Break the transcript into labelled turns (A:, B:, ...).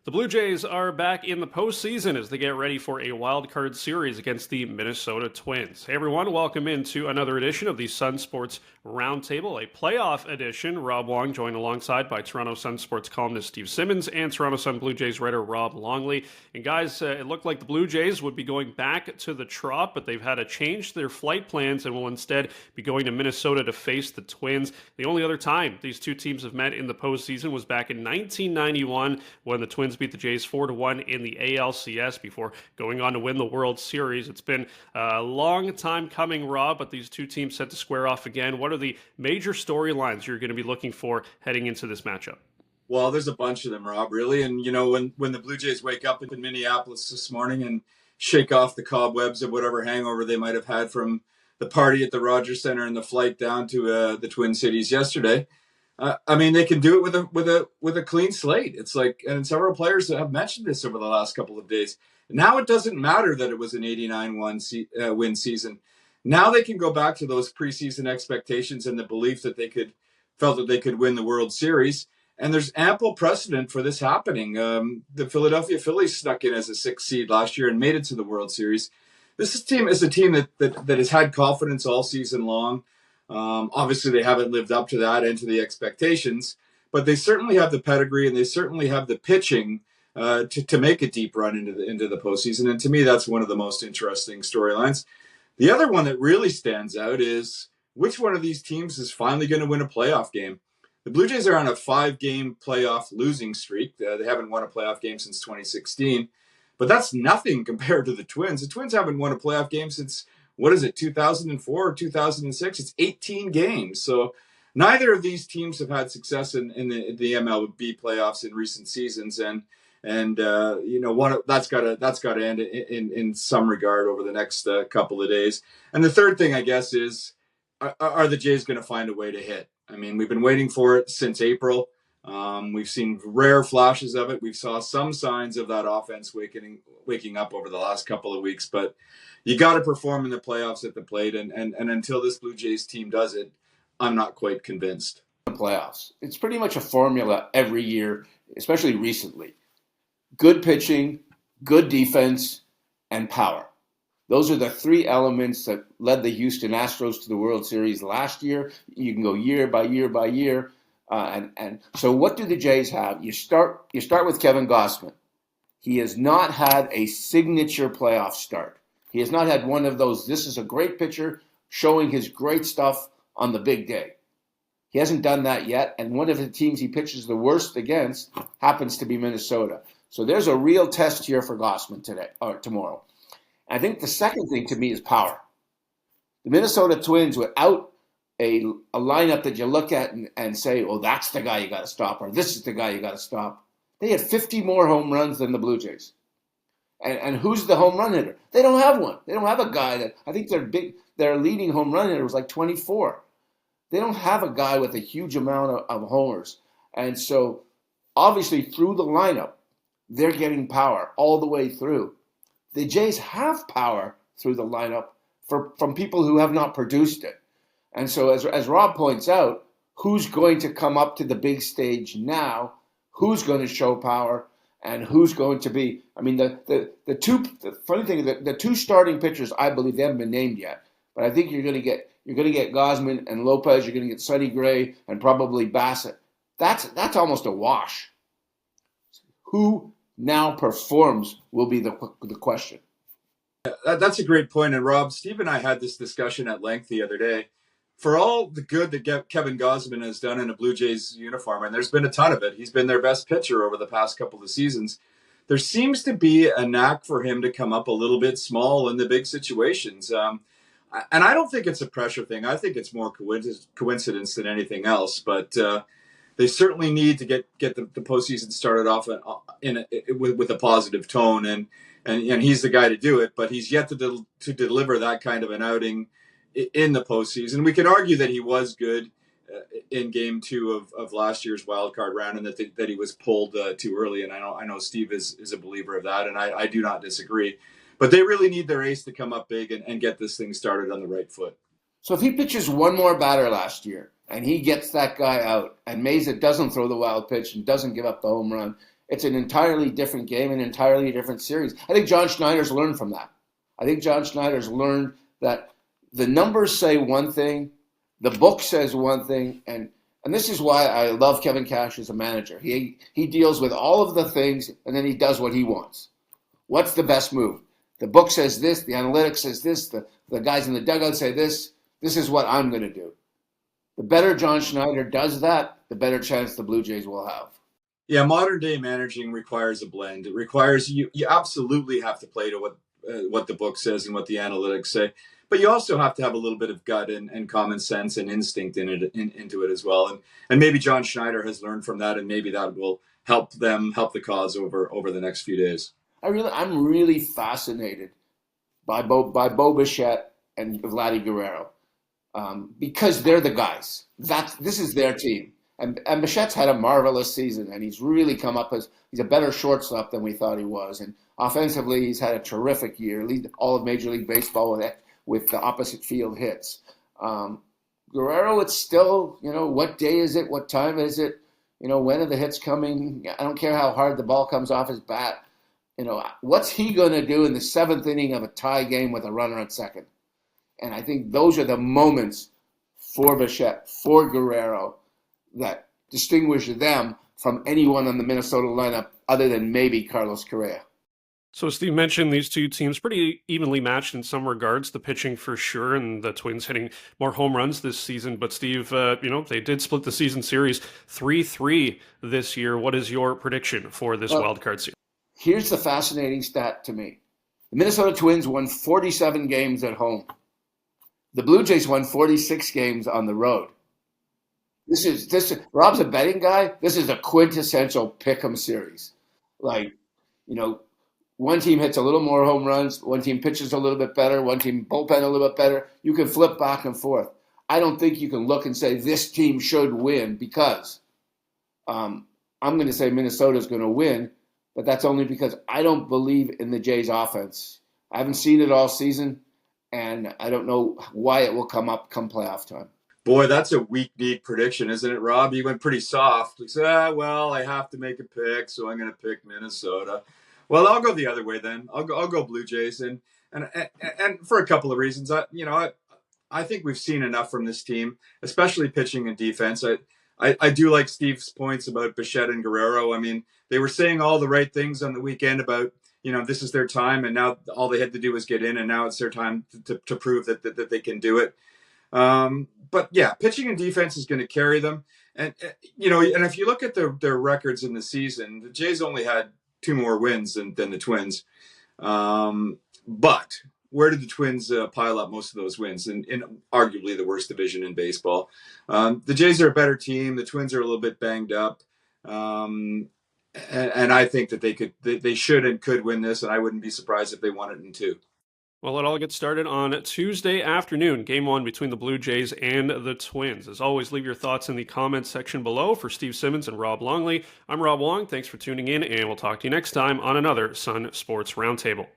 A: The Blue Jays are back in the postseason as they get ready for a wild card series against the Minnesota Twins. Hey everyone, welcome into another edition of the Sun Sports Roundtable, a playoff edition. Rob Wong joined alongside by Toronto Sun Sports columnist Steve Simmons and Toronto Sun Blue Jays writer Rob Longley. And guys, it looked like the Blue Jays would be going back to the Trop, but they've had to change their flight plans and will instead be going to Minnesota to face the Twins. The only other time these two teams have met in the postseason was back in 1991 when the Twins beat the Jays 4-1 in the ALCS before going on to win the World Series. It's been a long time coming, Rob, but these two teams set to square off again. What are the major storylines you're going to be looking for heading into this matchup?
B: Well, there's a bunch of them, Rob, really. And, you know, when the Blue Jays wake up in Minneapolis this morning and shake off the cobwebs of whatever hangover they might have had from the party at the Rogers Center and the flight down to the Twin Cities yesterday, I mean, they can do it with a clean slate. It's like, and several players have mentioned this over the last couple of days. Now it doesn't matter that it was an 89-win season. Now they can go back to those preseason expectations and the belief that felt that they could win the World Series. And there's ample precedent for this happening. The Philadelphia Phillies snuck in as a 6th seed last year and made it to the World Series. This is a team that has had confidence all season long. Obviously, they haven't lived up to that and to the expectations, but they certainly have the pedigree and they certainly have the pitching to make a deep run into the postseason. And to me, that's one of the most interesting storylines. The other one that really stands out is which one of these teams is finally going to win a playoff game. The Blue Jays are on a 5-game playoff losing streak. They haven't won a playoff game since 2016, but that's nothing compared to the Twins. The Twins haven't won a playoff game since, 2004 or 2006? It's 18 games. So neither of these teams have had success in the MLB playoffs in recent seasons, and you know, that's got to end in some regard over the next couple of days. And the third thing, I guess, is are the Jays going to find a way to hit? I mean, we've been waiting for it since April. We've seen rare flashes of it. We've saw some signs of that offense waking up over the last couple of weeks, but you got to perform in the playoffs at the plate. And until this Blue Jays team does it, I'm not quite convinced.
C: The playoffs. It's pretty much a formula every year, especially recently. Good pitching, good defense, and power. Those are the three elements that led the Houston Astros to the World Series last year. You can go year by year by year. And so what do the Jays have? You start with Kevin Gausman. He has not had a signature playoff start. He has not had one of those, this is a great pitcher showing his great stuff on the big day. He hasn't done that yet, and one of the teams he pitches the worst against happens to be Minnesota. So there's a real test here for Gausman tomorrow. I think the second thing to me is power. The Minnesota Twins, without a lineup that you look at and say, oh, that's the guy you got to stop, or this is the guy you got to stop. They had 50 more home runs than the Blue Jays. And who's the home run hitter? They don't have one. They don't have a guy that, I think their leading home run hitter was like 24. They don't have a guy with a huge amount of homers. And so obviously through the lineup, they're getting power all the way through. The Jays have power through the lineup from people who have not produced it. And so as Rob points out, who's going to come up to the big stage now? Who's going to show power? And who's going to be? I mean, the funny thing is that the two starting pitchers, I believe, they haven't been named yet. But I think you're going to get Gausman and Lopez. You're going to get Sonny Gray and probably Bassett. That's almost a wash. Who now performs will be the question.
B: That's a great point. And Rob, Steve and I had this discussion at length the other day. For all the good that Kevin Gausman has done in a Blue Jays uniform, and there's been a ton of it, he's been their best pitcher over the past couple of seasons. There seems to be a knack for him to come up a little bit small in the big situations. And I don't think it's a pressure thing. I think it's more coincidence than anything else. But they certainly need to get the postseason started off with a positive tone. And he's the guy to do it. But he's yet to deliver that kind of an outing in the postseason. We can argue that he was good in Game 2 of last year's wild card round, and that he was pulled too early. And I know Steve is a believer of that, and I do not disagree. But they really need their ace to come up big and get this thing started on the right foot.
C: So if he pitches one more batter last year and he gets that guy out, and Mesa doesn't throw the wild pitch and doesn't give up the home run, It's an entirely different game, an entirely different series. I think John Schneider's learned from that. I think John Schneider's learned that the numbers say one thing, the book says one thing, and this is why I love Kevin Cash as a manager. He deals with all of the things, and then he does what he wants. What's the best move? The book says this, the analytics says this, the guys in the dugout say this. This is what I'm going to do. The better John Schneider does that, the better chance the Blue Jays will have.
B: Yeah, modern day managing requires a blend. It requires you absolutely have to play to what the book says and what the analytics say, but you also have to have a little bit of gut and common sense and instinct into it as well. And maybe John Schneider has learned from that, and maybe that will help the cause over the next few days.
C: I'm really fascinated by Bo Bichette and Vladdy Guerrero because they're the guys. This is their team. And Bichette's had a marvelous season, and he's really come up he's a better shortstop than we thought he was. And offensively, he's had a terrific year, lead all of Major League Baseball with the opposite field hits. Guerrero, it's still, what day is it? What time is it? When are the hits coming? I don't care how hard the ball comes off his bat. What's he going to do in the seventh inning of a tie game with a runner at second? And I think those are the moments for Bichette, for Guerrero, that distinguish them from anyone on the Minnesota lineup other than maybe Carlos Correa.
A: So Steve mentioned these two teams pretty evenly matched in some regards, the pitching for sure, and the Twins hitting more home runs this season. But Steve, they did split the season series 3-3 this year. What is your prediction for this wild card series?
C: Here's the fascinating stat to me. The Minnesota Twins won 47 games at home. The Blue Jays won 46 games on the road. Rob's a betting guy. This is a quintessential pick'em series. One team hits a little more home runs, one team pitches a little bit better, one team bullpen a little bit better. You can flip back and forth. I don't think you can look and say this team should win because I'm going to say Minnesota's going to win, but that's only because I don't believe in the Jays offense. I haven't seen it all season, and I don't know why it will come up come playoff time.
B: Boy, that's a weak prediction, isn't it, Rob? You went pretty soft. You said, I have to make a pick, so I'm going to pick Minnesota. Well, I'll go the other way then. I'll go Blue Jays, and for a couple of reasons. I think we've seen enough from this team, especially pitching and defense. I do like Steve's points about Bichette and Guerrero. I mean, they were saying all the right things on the weekend about this is their time, and now all they had to do was get in, and now it's their time to prove that they can do it. But yeah, pitching and defense is going to carry them. And if you look at their records in the season, the Jays only had 2 more wins than the Twins. But where did the Twins pile up most of those wins? In arguably the worst division in baseball. The Jays are a better team. The Twins are a little bit banged up. And I think that they should and could win this, and I wouldn't be surprised if they won it in 2.
A: Well, it all gets started on Tuesday afternoon, Game 1 between the Blue Jays and the Twins. As always, leave your thoughts in the comments section below. For Steve Simmons and Rob Longley, I'm Rob Wong. Thanks for tuning in, and we'll talk to you next time on another Sun Sports Roundtable.